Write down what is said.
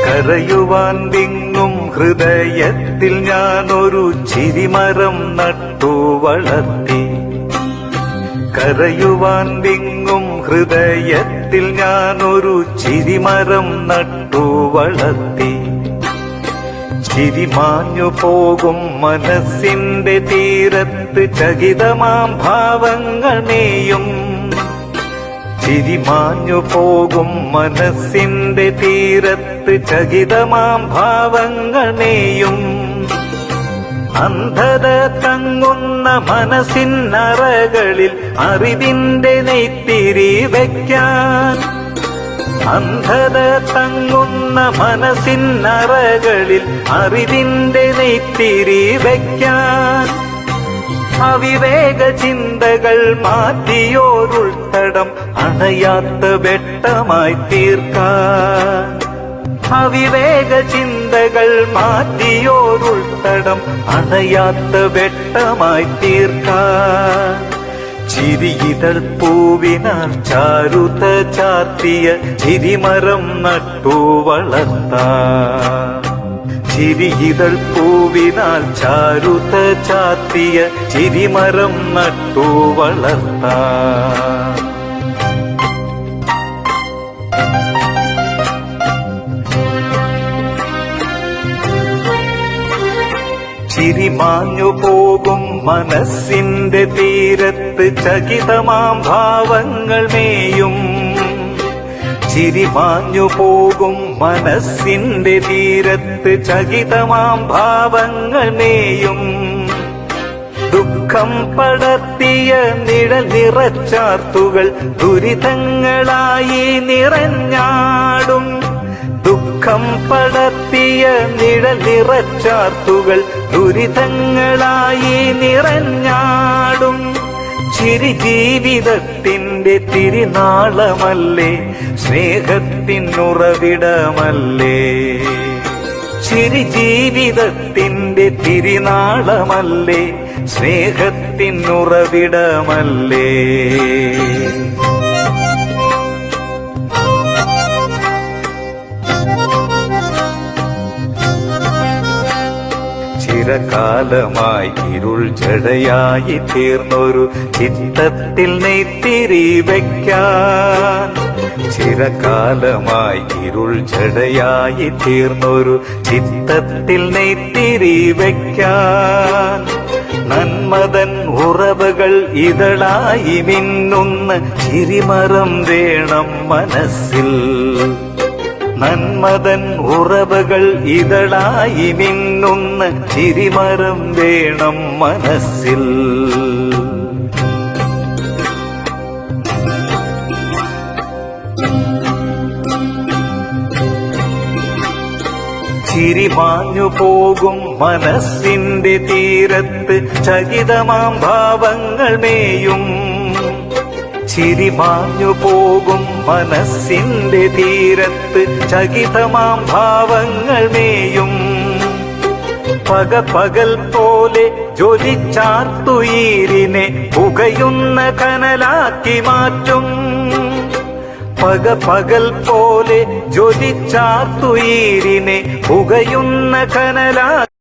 കരയുവാൻ വിങ്ങും ഹൃദയത്തിൽ ഞാനൊരു ചിരിമരം നട്ടു വളർത്തി. കരയുവാൻ വിങ്ങും ഹൃദയത്തിൽ ഞാനൊരു ചിരിമരം നട്ടു വളർത്തി. ചിരിമാഞ്ഞു പോകും മനസ്സിന്റെ തീരത്ത് ചകിതമാം ഭാവങ്ങൾ മേയും. ചിരിമാഞ്ഞു പോകും മനസ്സിന്റെ തീരത്ത് ചകിതമാം ഭാവങ്ങൾ മേയും. അന്ധത തങ്ങുന്ന മനസ്സിനറകളിൽ അറിവിന്റെ നെയ്ത്തിരി വയ്ക്കാൻ. അന്ധത തങ്ങുന്ന മനസ്സിനറകളിൽ അറിവിന്റെ നെയ്ത്തിരി വയ്ക്കാൻ. അവിവേക ചിന്തകൾ മാറ്റിയോരുൾത്തടം അണയാത്ത വെട്ടമായി തീർക്കാൻ. അവിവേക ചിന്തകൾ മാറ്റിയോരുൾത്തടം അണയാത്ത വെട്ടമായി തീർക്കാൻ. ചിരിയിതൾ പൂവിനാൽ ചാരുത ചാർത്തിയ ചിരിമരം നട്ടു വളർത്താൻ. ചിരിയിതൾ പൂവിനാൽ ചാരുത ചാർത്തിയ ചിരിമരം നട്ടു വളർത്താൻ. ചിരിമാഞ്ഞു പോകും മനസ്സിന്റെ തീരത്ത് ചകിതമാം ഭാവങ്ങൾ മേയും. ചിരിമാഞ്ഞു പോകും മനസ്സിന്റെ തീരത്ത് ചകിതമാം ഭാവങ്ങൾ മേയും. ദുഃഖം പടർത്തിയ നിഴൽ നിറച്ചാർത്തുകൾ ദുരിതങ്ങളായി നിറഞ്ഞാടും. ദുഃഖം പടർത്തിയ നിഴൽ നിറച്ചാർത്തുകൾ ദുരിതങ്ങളായി നിറഞ്ഞാടും. ചിരി ജീവിതത്തിന്റെ തിരുനാളമല്ലേ, സ്നേഹത്തിനുറവിടമല്ലേ. ചിരി ജീവിതത്തിന്റെ തിരുനാളമല്ലേ, സ്നേഹത്തിനുറവിടമല്ലേ. ചിരകാലമായി ഇരുൾ ജടയായി തീർന്നൊരു ചിത്തത്തിൽ നെയ്ത്തിരി വയ്ക്കാൻ. ചിരകാലമായി ഇരുൾ ജടയായി തീർന്നൊരു ചിത്തത്തിൽ നെയ്ത്തിരി വയ്ക്കാൻ. നന്മതൻ ഉറവകൾ ഇതളായി മിന്നുന്ന ചിരിമരം വേണം മനസ്സിൽ. നന്മതൻ ഉറവകൾ ഇതളായി മിന്നുന്ന ചിരിമരം വേണം മനസ്സിൽ. ചിരിമാഞ്ഞു പോകും മനസ്സിന്റെ തീരത്ത് ചകിതമാം ഭാവങ്ങൾ മേയും. ചിരിമാഞ്ഞു പോകും മനസ്സിന്റെ തീരത്ത് ചകിതമാം ഭാവങ്ങൾ മേയും. പകൽ പോലെ ജ്വലിച്ചാർത്തുയിരിനെ പുകയുന്ന കനലാക്കി മാറ്റും. പകൽ പോലെ ജ്വലിച്ചാർത്തുയിരിനെ പുകയുന്ന കനലാക്കി